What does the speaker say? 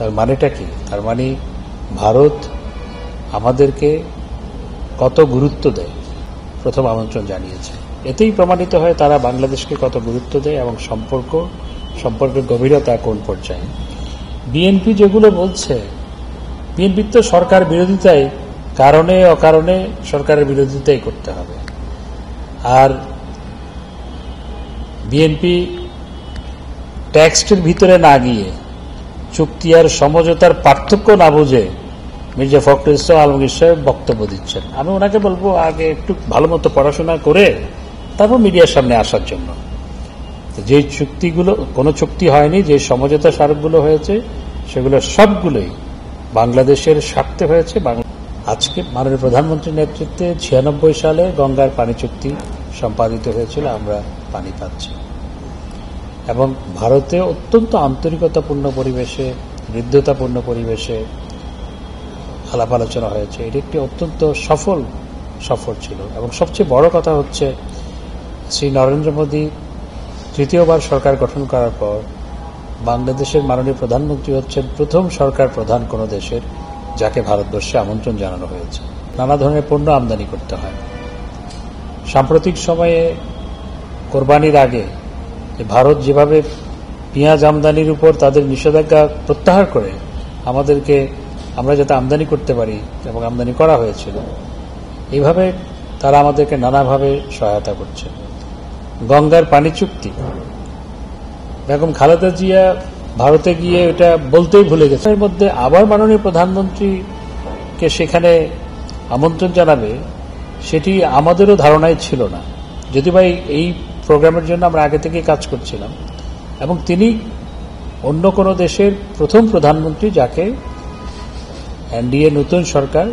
তার মানেটা কি? তার মানে ভারত আমাদেরকে কত গুরুত্ব দেয় প্রথম আমন্ত্রণ জানিয়েছে। এতেই প্রমাণিত হয় তারা বাংলাদেশকে কত গুরুত্ব দেয় এবং সম্পর্কের গভীরতা কোন পর্যায়ে। বিএনপি যেগুলো বলছে, বিএনপির তো সরকার বিরোধিতায় কারণে অকারণে সরকারের বিরোধিতাই করতে হবে। আর বিএনপি টেক্সটের ভিতরে না গিয়ে, চুক্তি আর সমঝোতার পার্থক্য না বুঝে মির্জা ফখরুল ইসলাম আলমগীর সাহেব বক্তব্য দিচ্ছেন। আমি ওনাকে বলবো আগে একটু ভালো মতো পড়াশোনা করে তারপর মিডিয়ার সামনে আসার জন্য। যে চুক্তিগুলো, কোনো চুক্তি হয়নি, যে সমঝোতা স্মারকগুলো হয়েছে সেগুলো সবগুলোই বাংলাদেশের স্বার্থে হয়েছে। আজকে মাননীয় প্রধানমন্ত্রীর নেতৃত্বে 96 সালে গঙ্গার পানি চুক্তি সম্পাদিত হয়েছিল, আমরা পানি পাচ্ছি। এবং ভারতে অত্যন্ত আন্তরিকতাপূর্ণ পরিবেশে, হৃদ্যতাপূর্ণ পরিবেশে আলাপ আলোচনা হয়েছে। এটি একটি অত্যন্ত সফল সফর ছিল। এবং সবচেয়ে বড় কথা হচ্ছে, শ্রী নরেন্দ্র মোদী তৃতীয়বার সরকার গঠন করার পর বাংলাদেশের মাননীয় প্রধানমন্ত্রী হচ্ছেন প্রথম সরকার প্রধান কোনো দেশের যাকে ভারতবর্ষে আমন্ত্রণ জানানো হয়েছে। নানা ধরনের পণ্য আমদানি করতে হয়। সাম্প্রতিক সময়ে কোরবানির আগে ভারত যেভাবে পেঁয়াজ আমদানির উপর তাদের নিষেধাজ্ঞা প্রত্যাহার করে আমরা যাতে আমদানি করতে পারি এবং আমদানি করা হয়েছিল, এইভাবে তারা আমাদেরকে নানাভাবে সহায়তা করছে। গঙ্গার পানি চুক্তি, বেগম খালেদা জিয়া ভারতে গিয়ে এটা বলতেই ভুলে গেছে। এর মধ্যে আবার মাননীয় প্রধানমন্ত্রীকে সেখানে আমন্ত্রণ জানাবে, সেটি আমাদেরও ধারণায় ছিল না। যদি ভাই এই প্রোগ্রামের জন্য আমরা আগে থেকে কাজ করছিলাম, এবং তিনি অন্য কোনো দেশের প্রথম প্রধানমন্ত্রী যাকে এনডিএ নতুন সরকার